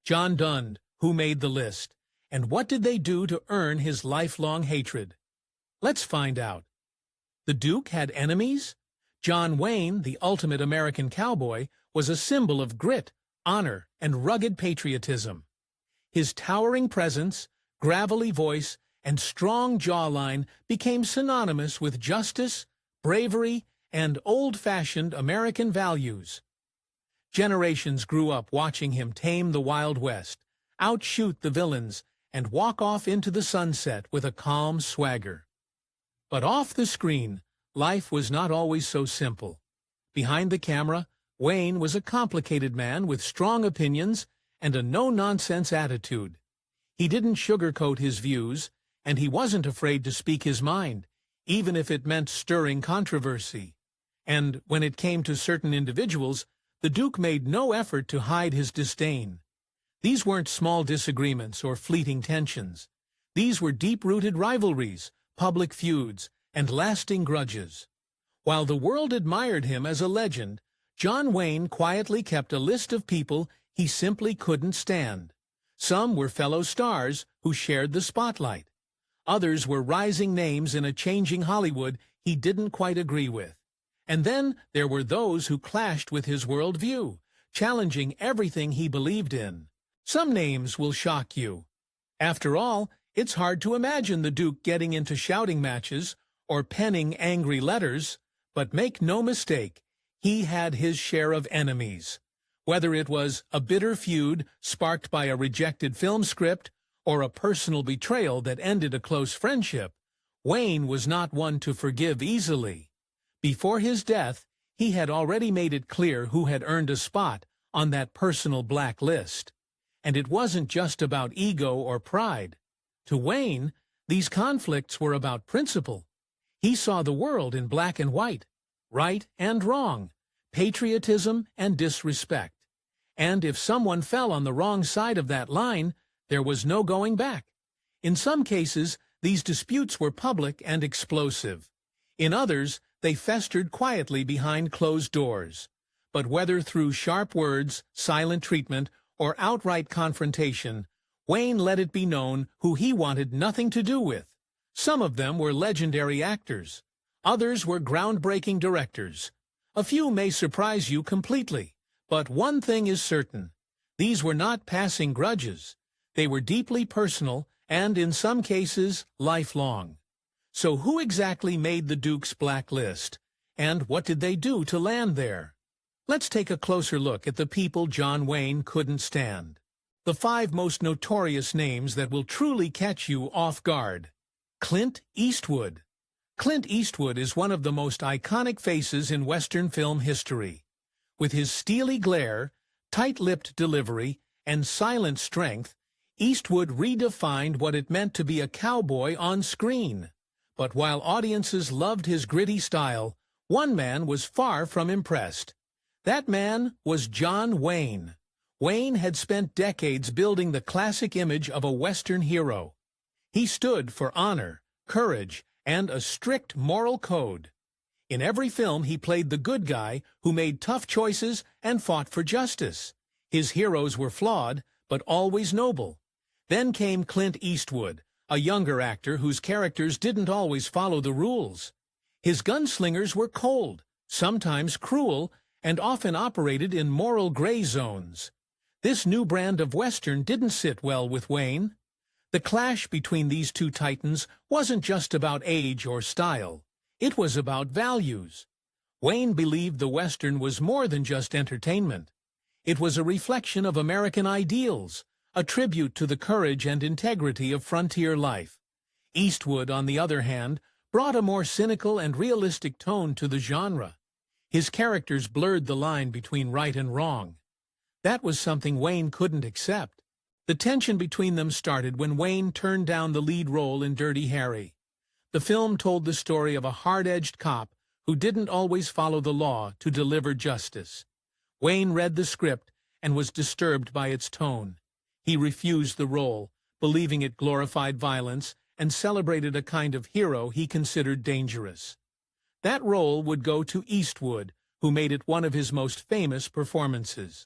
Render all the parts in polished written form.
John Donne, who made the list, and what did they do to earn his lifelong hatred? Let's find out. The Duke had enemies? John Wayne, the ultimate American cowboy, was a symbol of grit, honor, and rugged patriotism. His towering presence, gravelly voice, and strong jawline became synonymous with justice, bravery, and old-fashioned American values. Generations grew up watching him tame the Wild West, outshoot the villains, and walk off into the sunset with a calm swagger. But off the screen, life was not always so simple. Behind the camera, Wayne was a complicated man with strong opinions and a no-nonsense attitude. He didn't sugarcoat his views, and he wasn't afraid to speak his mind, even if it meant stirring controversy. And when it came to certain individuals, the Duke made no effort to hide his disdain. These weren't small disagreements or fleeting tensions. These were deep-rooted rivalries, public feuds, and lasting grudges. While the world admired him as a legend, John Wayne quietly kept a list of people he simply couldn't stand. Some were fellow stars who shared the spotlight. Others were rising names in a changing Hollywood he didn't quite agree with. And then there were those who clashed with his worldview, challenging everything he believed in. Some names will shock you. After all, it's hard to imagine the Duke getting into shouting matches or penning angry letters, but make no mistake, he had his share of enemies. Whether it was a bitter feud sparked by a rejected film script or a personal betrayal that ended a close friendship, Wayne was not one to forgive easily. Before his death, he had already made it clear who had earned a spot on that personal blacklist. And it wasn't just about ego or pride. To Wayne, these conflicts were about principle. He saw the world in black and white, right and wrong, patriotism and disrespect. And if someone fell on the wrong side of that line, there was no going back. In some cases, these disputes were public and explosive. In others, they festered quietly behind closed doors. But whether through sharp words, silent treatment, or outright confrontation, Wayne let it be known who he wanted nothing to do with. Some of them were legendary actors. Others were groundbreaking directors. A few may surprise you completely, but one thing is certain. These were not passing grudges. They were deeply personal and, in some cases, lifelong. So who exactly made the Duke's blacklist? And what did they do to land there? Let's take a closer look at the people John Wayne couldn't stand. The 5 most notorious names that will truly catch you off guard. Clint Eastwood. Clint Eastwood is one of the most iconic faces in Western film history. With his steely glare, tight-lipped delivery, and silent strength, Eastwood redefined what it meant to be a cowboy on screen. But while audiences loved his gritty style, one man was far from impressed. That man was John Wayne. Wayne had spent decades building the classic image of a Western hero. He stood for honor, courage, and a strict moral code. In every film he played the good guy who made tough choices and fought for justice. His heroes were flawed, but always noble. Then came Clint Eastwood, a younger actor whose characters didn't always follow the rules. His gunslingers were cold, sometimes cruel, and often operated in moral gray zones. This new brand of Western didn't sit well with Wayne. The clash between these two titans wasn't just about age or style. It was about values. Wayne believed the Western was more than just entertainment. It was a reflection of American ideals, a tribute to the courage and integrity of frontier life. Eastwood, on the other hand, brought a more cynical and realistic tone to the genre. His characters blurred the line between right and wrong. That was something Wayne couldn't accept. The tension between them started when Wayne turned down the lead role in Dirty Harry. The film told the story of a hard-edged cop who didn't always follow the law to deliver justice. Wayne read the script and was disturbed by its tone. He refused the role, believing it glorified violence and celebrated a kind of hero he considered dangerous. That role would go to Eastwood, who made it one of his most famous performances.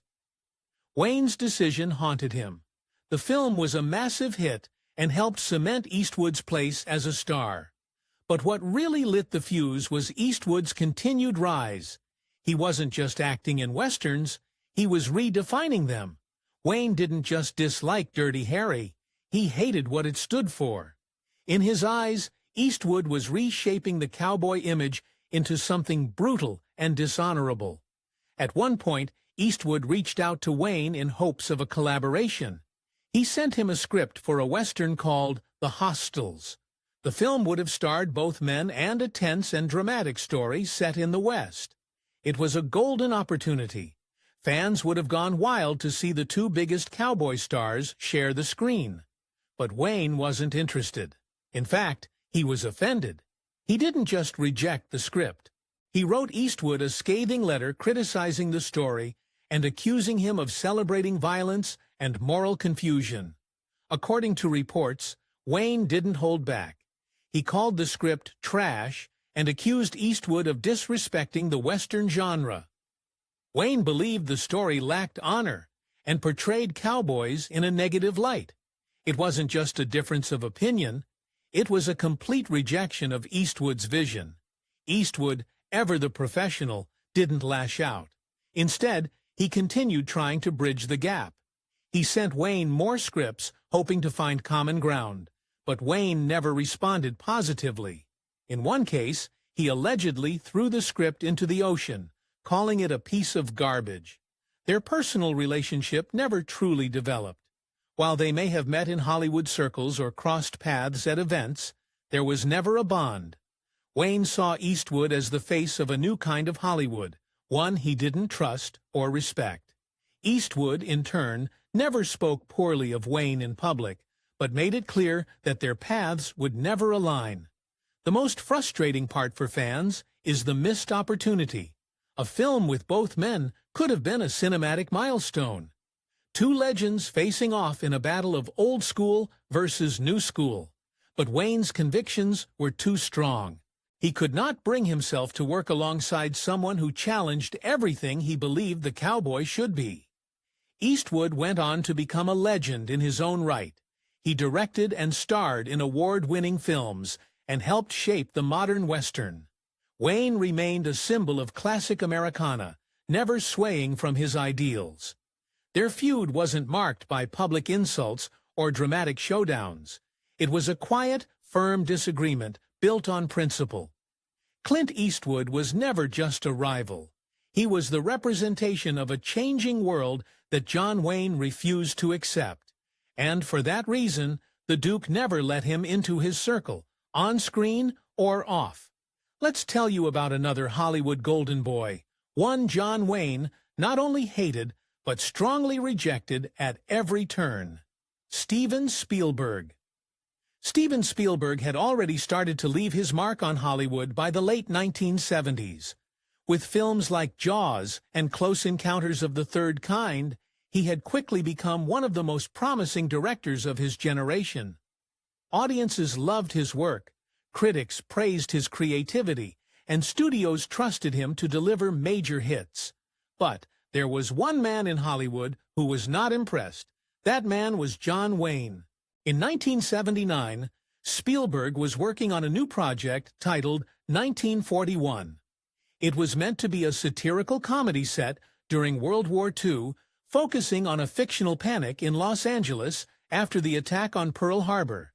Wayne's decision haunted him. The film was a massive hit and helped cement Eastwood's place as a star. But what really lit the fuse was Eastwood's continued rise. He wasn't just acting in westerns, he was redefining them. Wayne didn't just dislike Dirty Harry, he hated what it stood for. In his eyes, Eastwood was reshaping the cowboy image into something brutal and dishonorable. At one point, Eastwood reached out to Wayne in hopes of a collaboration. He sent him a script for a western called The Hostiles. The film would have starred both men and a tense and dramatic story set in the West. It was a golden opportunity. Fans would have gone wild to see the two biggest cowboy stars share the screen. But Wayne wasn't interested. In fact, he was offended. He didn't just reject the script. He wrote Eastwood a scathing letter criticizing the story and accusing him of celebrating violence and moral confusion. According to reports, Wayne didn't hold back. He called the script trash and accused Eastwood of disrespecting the Western genre. Wayne believed the story lacked honor and portrayed cowboys in a negative light. It wasn't just a difference of opinion, it was a complete rejection of Eastwood's vision. Eastwood, ever the professional, didn't lash out. Instead, he continued trying to bridge the gap. He sent Wayne more scripts, hoping to find common ground, but Wayne never responded positively. In one case, he allegedly threw the script into the ocean, calling it a piece of garbage. Their personal relationship never truly developed. While they may have met in Hollywood circles or crossed paths at events, there was never a bond. Wayne saw Eastwood as the face of a new kind of Hollywood, one he didn't trust or respect. Eastwood, in turn, never spoke poorly of Wayne in public, but made it clear that their paths would never align. The most frustrating part for fans is the missed opportunity. A film with both men could have been a cinematic milestone. Two legends facing off in a battle of old school versus new school. But Wayne's convictions were too strong. He could not bring himself to work alongside someone who challenged everything he believed the cowboy should be. Eastwood went on to become a legend in his own right. He directed and starred in award-winning films and helped shape the modern Western. Wayne remained a symbol of classic Americana, never swaying from his ideals. Their feud wasn't marked by public insults or dramatic showdowns. It was a quiet, firm disagreement built on principle. Clint Eastwood was never just a rival. He was the representation of a changing world that John Wayne refused to accept. And for that reason, the Duke never let him into his circle, on screen or off. Let's tell you about another Hollywood golden boy, one John Wayne not only hated, but strongly rejected at every turn. Steven Spielberg. Steven Spielberg had already started to leave his mark on Hollywood by the late 1970s. With films like Jaws and Close Encounters of the Third Kind, he had quickly become one of the most promising directors of his generation. Audiences loved his work, critics praised his creativity, and studios trusted him to deliver major hits. But there was one man in Hollywood who was not impressed. That man was John Wayne. In 1979, Spielberg was working on a new project titled 1941. It was meant to be a satirical comedy set during World War II, focusing on a fictional panic in Los Angeles after the attack on Pearl Harbor.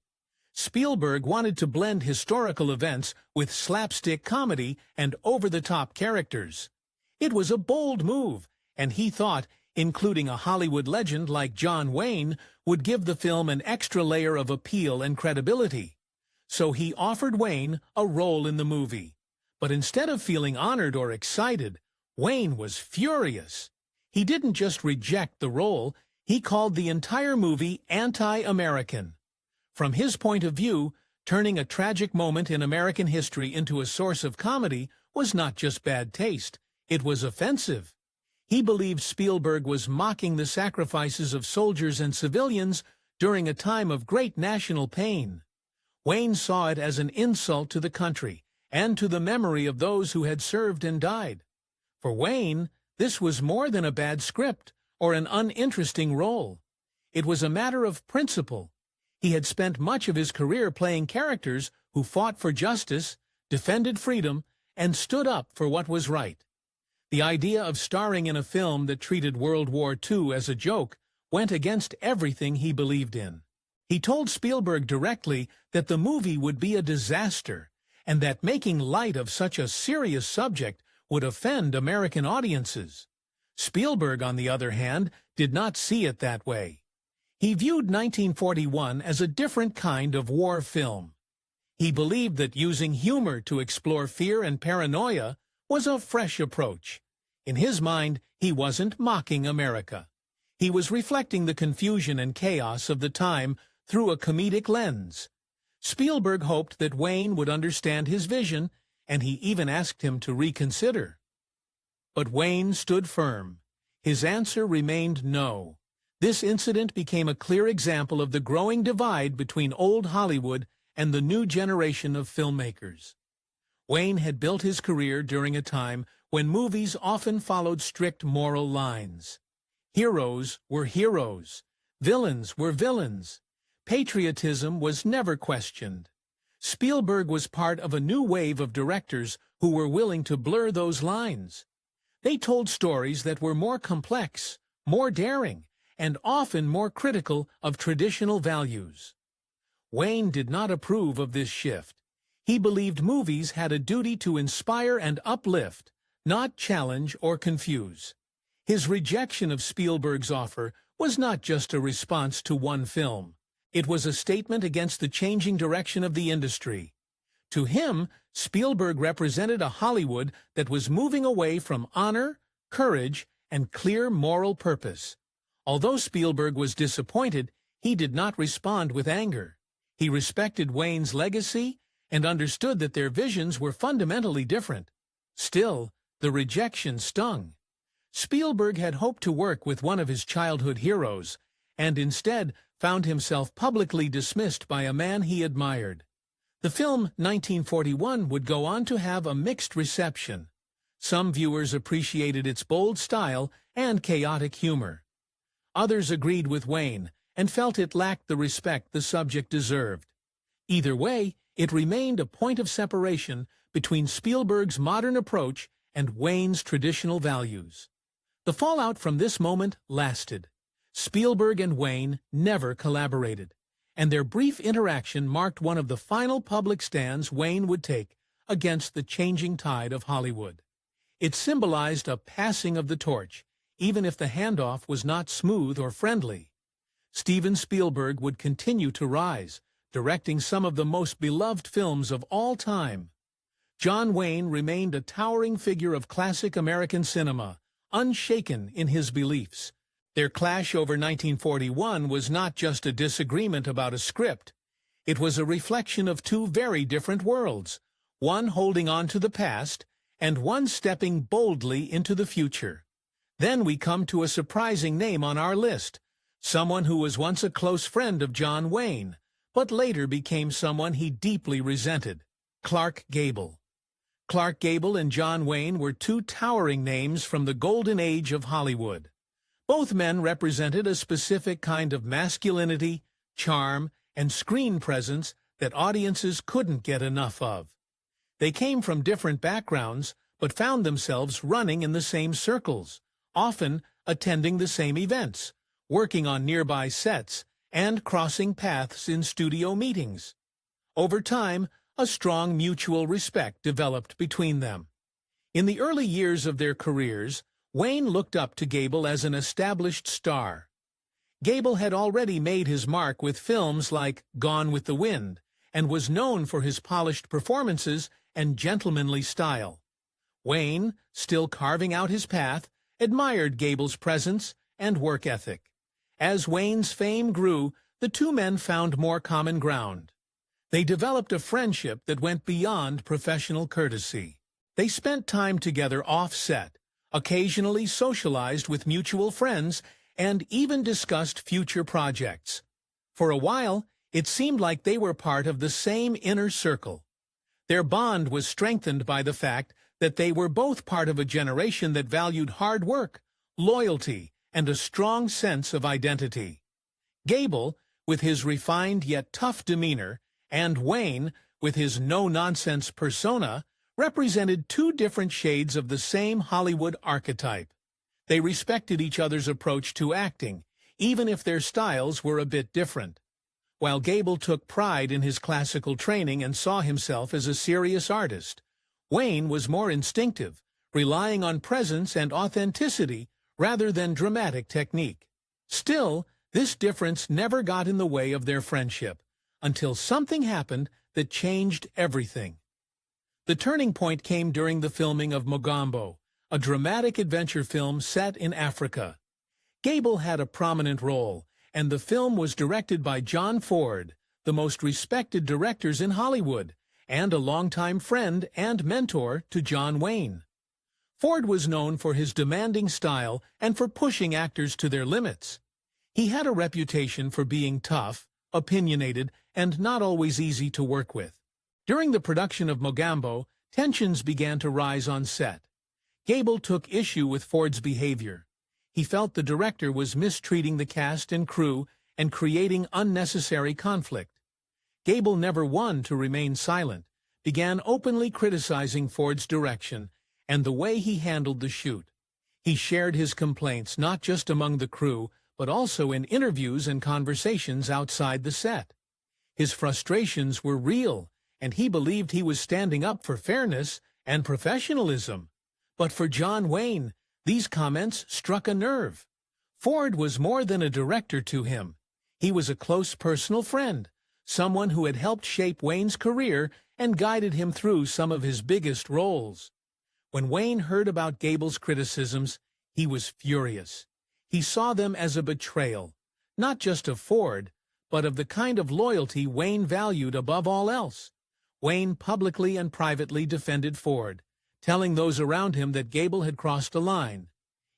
Spielberg wanted to blend historical events with slapstick comedy and over-the-top characters. It was a bold move, and he thought including a Hollywood legend like John Wayne would give the film an extra layer of appeal and credibility. So he offered Wayne a role in the movie. But instead of feeling honored or excited, Wayne was furious. He didn't just reject the role, he called the entire movie anti-American. From his point of view, turning a tragic moment in American history into a source of comedy was not just bad taste, it was offensive. He believed Spielberg was mocking the sacrifices of soldiers and civilians during a time of great national pain. Wayne saw it as an insult to the country and to the memory of those who had served and died. For Wayne, this was more than a bad script or an uninteresting role. It was a matter of principle. He had spent much of his career playing characters who fought for justice, defended freedom, and stood up for what was right. The idea of starring in a film that treated World War II as a joke went against everything he believed in. He told Spielberg directly that the movie would be a disaster, and that making light of such a serious subject would offend American audiences. Spielberg, on the other hand, did not see it that way. He viewed 1941 as a different kind of war film. He believed that using humor to explore fear and paranoia was a fresh approach. In his mind, he wasn't mocking America. He was reflecting the confusion and chaos of the time through a comedic lens. Spielberg hoped that Wayne would understand his vision, and he even asked him to reconsider. But Wayne stood firm. His answer remained no. This incident became a clear example of the growing divide between old Hollywood and the new generation of filmmakers. Wayne had built his career during a time when movies often followed strict moral lines. Heroes were heroes. Villains were villains. Patriotism was never questioned. Spielberg was part of a new wave of directors who were willing to blur those lines. They told stories that were more complex, more daring, and often more critical of traditional values. Wayne did not approve of this shift. He believed movies had a duty to inspire and uplift, not challenge or confuse. His rejection of Spielberg's offer was not just a response to one film. It was a statement against the changing direction of the industry. To him, Spielberg represented a Hollywood that was moving away from honor, courage, and clear moral purpose. Although Spielberg was disappointed, he did not respond with anger. He respected Wayne's legacy and understood that their visions were fundamentally different. Still, the rejection stung. Spielberg had hoped to work with one of his childhood heroes, and instead found himself publicly dismissed by a man he admired. The film 1941 would go on to have a mixed reception. Some viewers appreciated its bold style and chaotic humor. Others agreed with Wayne and felt it lacked the respect the subject deserved. Either way, it remained a point of separation between Spielberg's modern approach and Wayne's traditional values. The fallout from this moment lasted. Spielberg and Wayne never collaborated, and their brief interaction marked one of the final public stands Wayne would take against the changing tide of Hollywood. It symbolized a passing of the torch, even if the handoff was not smooth or friendly. Steven Spielberg would continue to rise, directing some of the most beloved films of all time. John Wayne remained a towering figure of classic American cinema, unshaken in his beliefs. Their clash over 1941 was not just a disagreement about a script. It was a reflection of two very different worlds, one holding on to the past and one stepping boldly into the future. Then we come to a surprising name on our list, someone who was once a close friend of John Wayne, but later became someone he deeply resented, Clark Gable. Clark Gable and John Wayne were two towering names from the golden age of Hollywood. Both men represented a specific kind of masculinity, charm, and screen presence that audiences couldn't get enough of. They came from different backgrounds, but found themselves running in the same circles, often attending the same events, working on nearby sets, and crossing paths in studio meetings. Over time, a strong mutual respect developed between them. In the early years of their careers, Wayne looked up to Gable as an established star. Gable had already made his mark with films like Gone with the Wind, and was known for his polished performances and gentlemanly style. Wayne, still carving out his path, admired Gable's presence and work ethic. As Wayne's fame grew, the two men found more common ground. They developed a friendship that went beyond professional courtesy. They spent time together off-set, occasionally socialized with mutual friends, and even discussed future projects. For a while, it seemed like they were part of the same inner circle. Their bond was strengthened by the fact that they were both part of a generation that valued hard work, loyalty, and a strong sense of identity. Gable, with his refined yet tough demeanor, and Wayne, with his no-nonsense persona, represented two different shades of the same Hollywood archetype. They respected each other's approach to acting, even if their styles were a bit different. While Gable took pride in his classical training and saw himself as a serious artist, Wayne was more instinctive, relying on presence and authenticity rather than dramatic technique. Still, this difference never got in the way of their friendship, until something happened that changed everything. The turning point came during the filming of Mogambo, a dramatic adventure film set in Africa. Gable had a prominent role, and the film was directed by John Ford, the most respected directors in Hollywood, and a longtime friend and mentor to John Wayne. Ford was known for his demanding style and for pushing actors to their limits. He had a reputation for being tough, opinionated, and not always easy to work with. During the production of Mogambo, tensions began to rise on set. Gable took issue with Ford's behavior. He felt the director was mistreating the cast and crew and creating unnecessary conflict. Gable, never one to remain silent, began openly criticizing Ford's direction and the way he handled the shoot. He shared his complaints not just among the crew, but also in interviews and conversations outside the set. His frustrations were real, and he believed he was standing up for fairness and professionalism. But for John Wayne, these comments struck a nerve. Ford was more than a director to him. He was a close personal friend, someone who had helped shape Wayne's career and guided him through some of his biggest roles. When Wayne heard about Gable's criticisms, he was furious. He saw them as a betrayal, not just of Ford, but of the kind of loyalty Wayne valued above all else. Wayne publicly and privately defended Ford, telling those around him that Gable had crossed a line.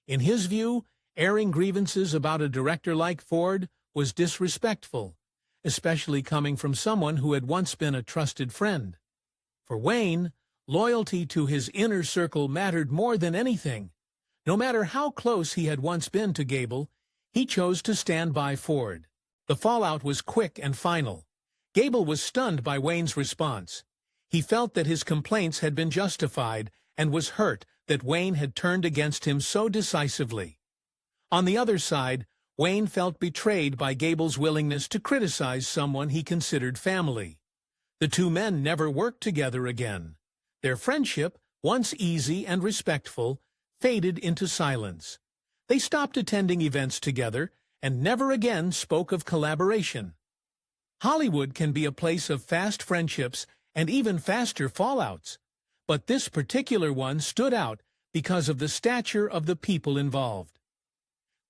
In his view, airing grievances about a director like Ford was disrespectful, especially coming from someone who had once been a trusted friend. For Wayne, loyalty to his inner circle mattered more than anything. No matter how close he had once been to Gable, he chose to stand by Ford. The fallout was quick and final. Gable was stunned by Wayne's response. He felt that his complaints had been justified and was hurt that Wayne had turned against him so decisively. On the other side, Wayne felt betrayed by Gable's willingness to criticize someone he considered family. The two men never worked together again. Their friendship, once easy and respectful, faded into silence. They stopped attending events together and never again spoke of collaboration. Hollywood can be a place of fast friendships and even faster fallouts, but this particular one stood out because of the stature of the people involved.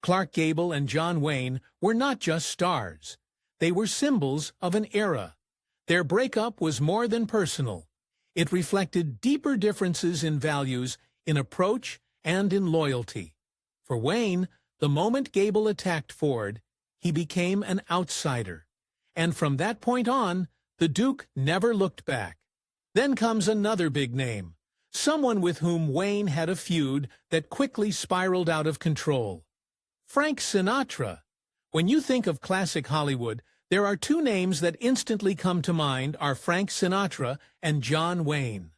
Clark Gable and John Wayne were not just stars. They were symbols of an era. Their breakup was more than personal. It reflected deeper differences in values, in approach, and in loyalty. For Wayne, the moment Gable attacked Ford, he became an outsider. And from that point on, the Duke never looked back. Then comes another big name, someone with whom Wayne had a feud that quickly spiraled out of control. Frank Sinatra. When you think of classic Hollywood, there are two names that instantly come to mind are Frank Sinatra and John Wayne.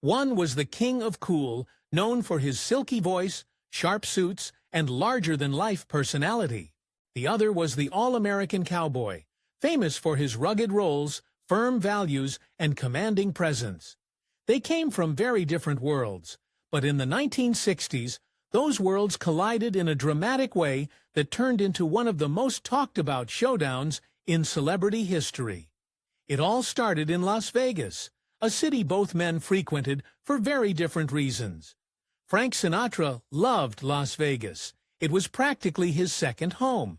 One was the king of cool, known for his silky voice, sharp suits, and larger-than-life personality. The other was the all-American cowboy, famous for his rugged roles, firm values, and commanding presence. They came from very different worlds, but in the 1960s, those worlds collided in a dramatic way that turned into one of the most talked-about showdowns in celebrity history. It all started in Las Vegas, a city both men frequented for very different reasons. Frank Sinatra loved Las Vegas. It was practically his second home.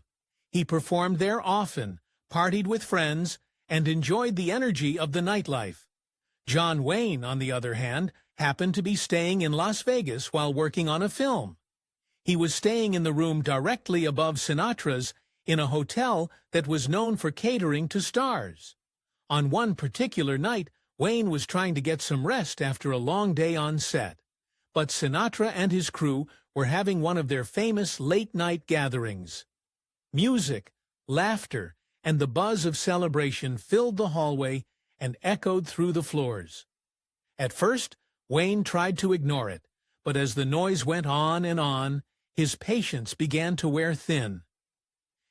He performed there often, partied with friends, and enjoyed the energy of the nightlife. John Wayne, on the other hand, happened to be staying in Las Vegas while working on a film. He was staying in the room directly above Sinatra's in a hotel that was known for catering to stars. On one particular night, Wayne was trying to get some rest after a long day on set. but Sinatra and his crew were having one of their famous late-night gatherings. Music, laughter, and the buzz of celebration filled the hallway and echoed through the floors. At first, Wayne tried to ignore it, but as the noise went on and on, his patience began to wear thin.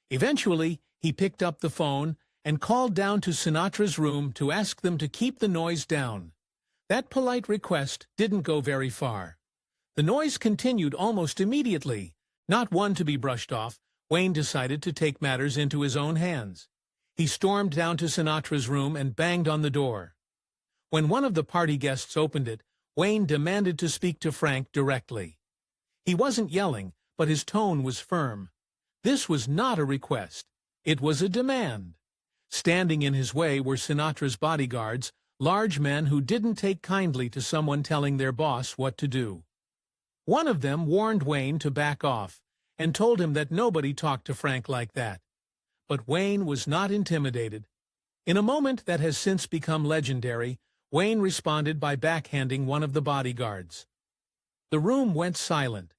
Eventually, he picked up the phone and called down to Sinatra's room to ask them to keep the noise down. That polite request didn't go very far. The noise continued almost immediately. Not one to be brushed off, Wayne decided to take matters into his own hands. He stormed down to Sinatra's room and banged on the door. When one of the party guests opened it, Wayne demanded to speak to Frank directly. He wasn't yelling, but his tone was firm. This was not a request. It was a demand. Standing in his way were Sinatra's bodyguards, large men who didn't take kindly to someone telling their boss what to do. One of them warned Wayne to back off and told him that nobody talked to Frank like that. But Wayne was not intimidated. In a moment that has since become legendary, Wayne responded by backhanding one of the bodyguards. The room went silent.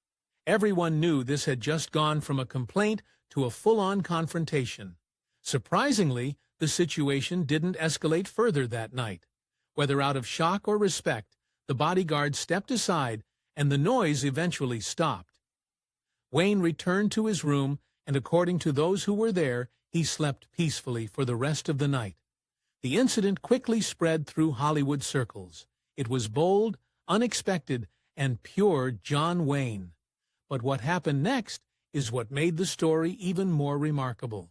Everyone knew this had just gone from a complaint to a full-on confrontation. Surprisingly, the situation didn't escalate further that night. Whether out of shock or respect, the bodyguard stepped aside and the noise eventually stopped. Wayne returned to his room, and according to those who were there, he slept peacefully for the rest of the night. The incident quickly spread through Hollywood circles. It was bold, unexpected, and pure John Wayne. But what happened next is what made the story even more remarkable.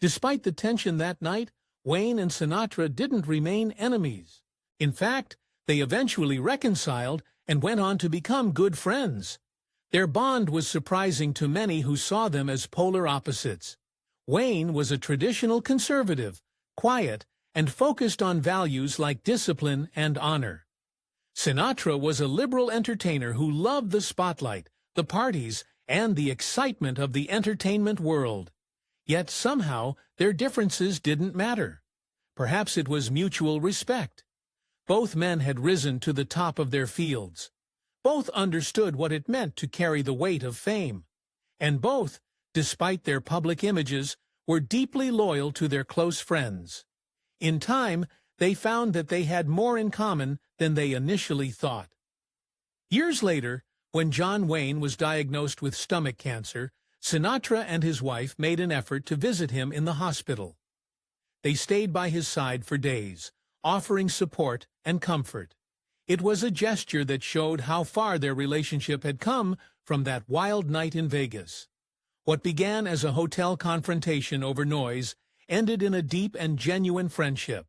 Despite the tension that night, Wayne and Sinatra didn't remain enemies. In fact, they eventually reconciled and went on to become good friends. Their bond was surprising to many who saw them as polar opposites. Wayne was a traditional conservative, quiet, and focused on values like discipline and honor. Sinatra was a liberal entertainer who loved the spotlight, the parties, and the excitement of the entertainment world. Yet somehow their differences didn't matter. Perhaps it was mutual respect. Both men had risen to the top of their fields. Both understood what it meant to carry the weight of fame. And both, despite their public images, were deeply loyal to their close friends. In time, they found that they had more in common than they initially thought. Years later, when John Wayne was diagnosed with stomach cancer, Sinatra and his wife made an effort to visit him in the hospital. They stayed by his side for days, offering support and comfort. It was a gesture that showed how far their relationship had come from that wild night in Vegas. What began as a hotel confrontation over noise ended in a deep and genuine friendship.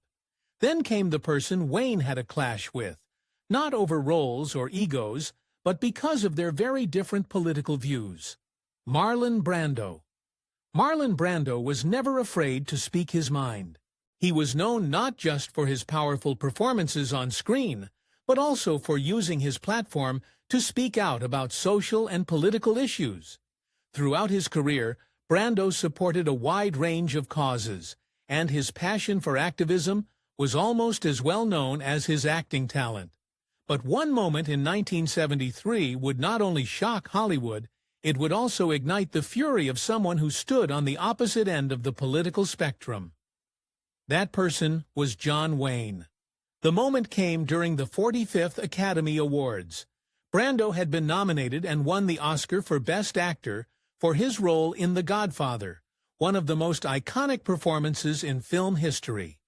Then came the person Wayne had a clash with, not over roles or egos, but because of their very different political views. Marlon Brando. Marlon Brando was never afraid to speak his mind. He was known not just for his powerful performances on screen, but also for using his platform to speak out about social and political issues. Throughout his career, Brando supported a wide range of causes, and his passion for activism was almost as well known as his acting talent. But one moment in 1973 would not only shock Hollywood, it would also ignite the fury of someone who stood on the opposite end of the political spectrum. That person was John Wayne. The moment came during the 45th Academy Awards. Brando had been nominated and won the Oscar for Best Actor for his role in The Godfather, one of the most iconic performances in film history.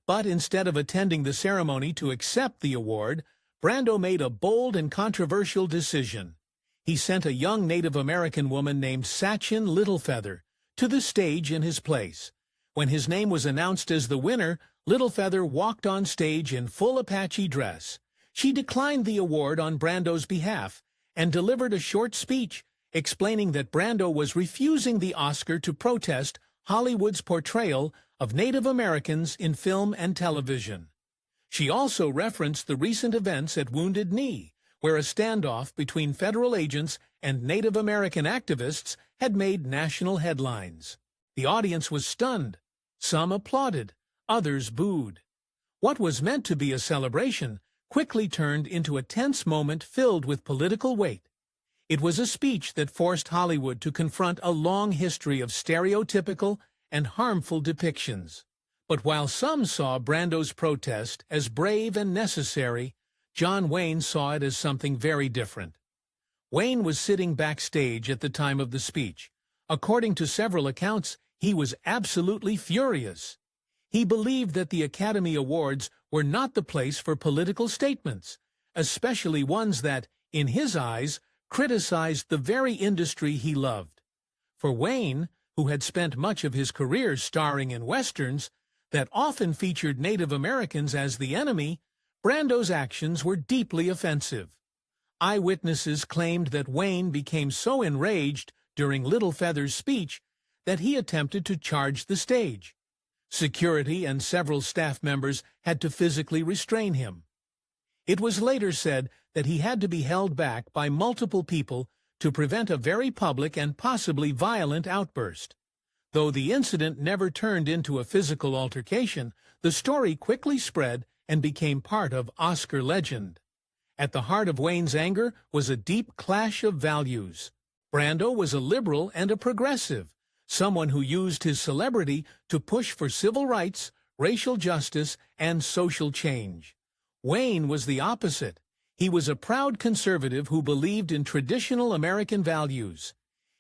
But instead of attending the ceremony to accept the award, Brando made a bold and controversial decision. He sent a young Native American woman named Sachin Littlefeather to the stage in his place. When his name was announced as the winner, Littlefeather walked on stage in full Apache dress. She declined the award on Brando's behalf and delivered a short speech explaining that Brando was refusing the Oscar to protest Hollywood's portrayal of Native Americans in film and television. She also referenced the recent events at Wounded Knee, where a standoff between federal agents and Native American activists had made national headlines. The audience was stunned. Some applauded, others booed. What was meant to be a celebration quickly turned into a tense moment filled with political weight. It was a speech that forced Hollywood to confront a long history of stereotypical and harmful depictions. But while some saw Brando's protest as brave and necessary, John Wayne saw it as something very different. Wayne was sitting backstage at the time of the speech. According to several accounts, he was absolutely furious. He believed that the Academy Awards were not the place for political statements, especially ones that, in his eyes, criticized the very industry he loved. For Wayne, who had spent much of his career starring in westerns that often featured Native Americans as the enemy, Brando's actions were deeply offensive. Eyewitnesses claimed that Wayne became so enraged during Little Feather's speech that he attempted to charge the stage. Security and several staff members had to physically restrain him. It was later said that he had to be held back by multiple people to prevent a very public and possibly violent outburst. Though the incident never turned into a physical altercation, the story quickly spread and became part of Oscar legend. At the heart of Wayne's anger was a deep clash of values. Brando was a liberal and a progressive, someone who used his celebrity to push for civil rights, racial justice, and social change. Wayne was the opposite. He was a proud conservative who believed in traditional American values.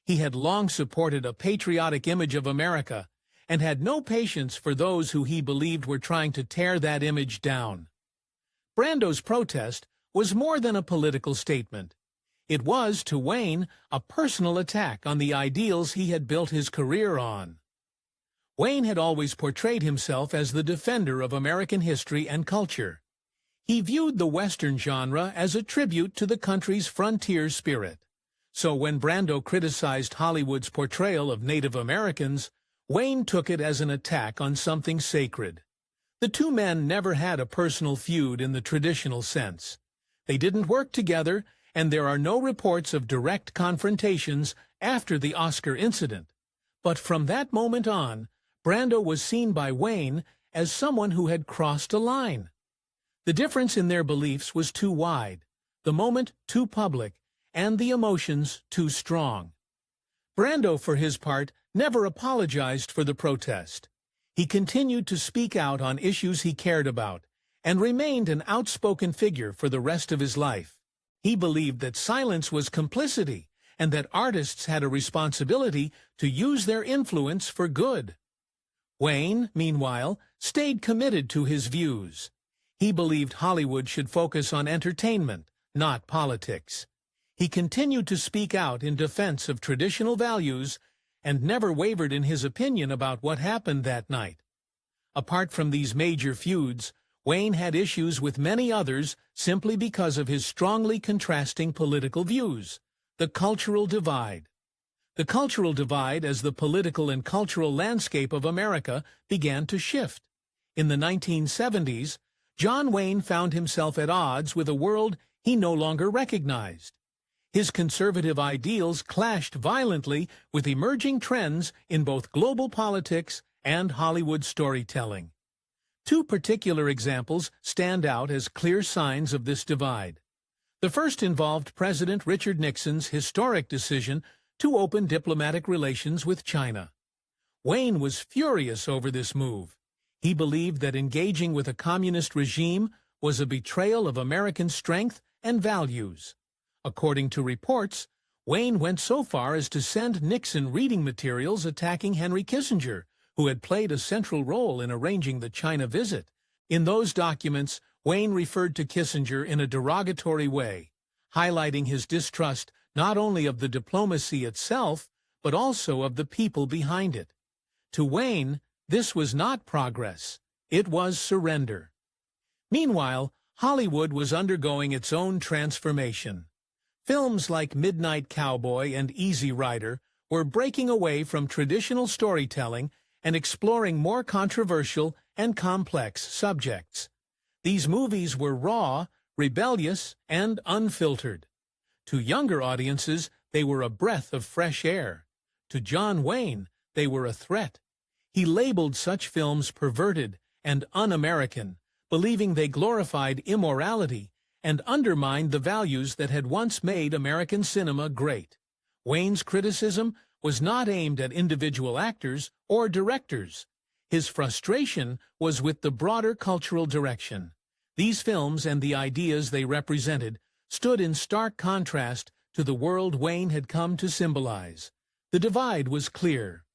He had long supported a patriotic image of America and had no patience for those who he believed were trying to tear that image down. Brando's protest was more than a political statement. It was, to Wayne, a personal attack on the ideals he had built his career on. Wayne had always portrayed himself as the defender of American history and culture. He viewed the Western genre as a tribute to the country's frontier spirit. So when Brando criticized Hollywood's portrayal of Native Americans, Wayne took it as an attack on something sacred. The two men never had a personal feud in the traditional sense. They didn't work together, and there are no reports of direct confrontations after the Oscar incident. But from that moment on, Brando was seen by Wayne as someone who had crossed a line. The difference in their beliefs was too wide, the moment too public, and the emotions too strong. Brando, for his part, never apologized for the protest. He continued to speak out on issues he cared about, and remained an outspoken figure for the rest of his life. He believed that silence was complicity, and that artists had a responsibility to use their influence for good. Wayne, meanwhile, stayed committed to his views. He believed Hollywood should focus on entertainment, not politics. He continued to speak out in defense of traditional values and never wavered in his opinion about what happened that night. Apart from these major feuds, Wayne had issues with many others simply because of his strongly contrasting political views. The cultural divide. The cultural divide as the political and cultural landscape of America began to shift. In the 1970s, John Wayne found himself at odds with a world he no longer recognized. His conservative ideals clashed violently with emerging trends in both global politics and Hollywood storytelling. Two particular examples stand out as clear signs of this divide. The first involved President Richard Nixon's historic decision to open diplomatic relations with China. Wayne was furious over this move. He believed that engaging with a communist regime was a betrayal of American strength and values. According to reports, Wayne went so far as to send Nixon reading materials attacking Henry Kissinger, who had played a central role in arranging the China visit. In those documents, Wayne referred to Kissinger in a derogatory way, highlighting his distrust not only of the diplomacy itself, but also of the people behind it. To Wayne, this was not progress, it was surrender. Meanwhile, Hollywood was undergoing its own transformation. Films like Midnight Cowboy and Easy Rider were breaking away from traditional storytelling and exploring more controversial and complex subjects. These movies were raw, rebellious, and unfiltered. To younger audiences, they were a breath of fresh air. To John Wayne, they were a threat. He labeled such films perverted and un-American, believing they glorified immorality and undermined the values that had once made American cinema great. Wayne's criticism was not aimed at individual actors or directors. His frustration was with the broader cultural direction. These films and the ideas they represented stood in stark contrast to the world Wayne had come to symbolize. The divide was clear.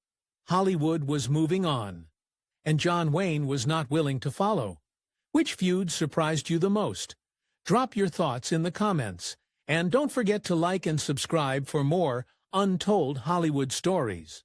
Hollywood was moving on, and John Wayne was not willing to follow. Which feud surprised you the most? Drop your thoughts in the comments, and don't forget to like and subscribe for more untold Hollywood stories.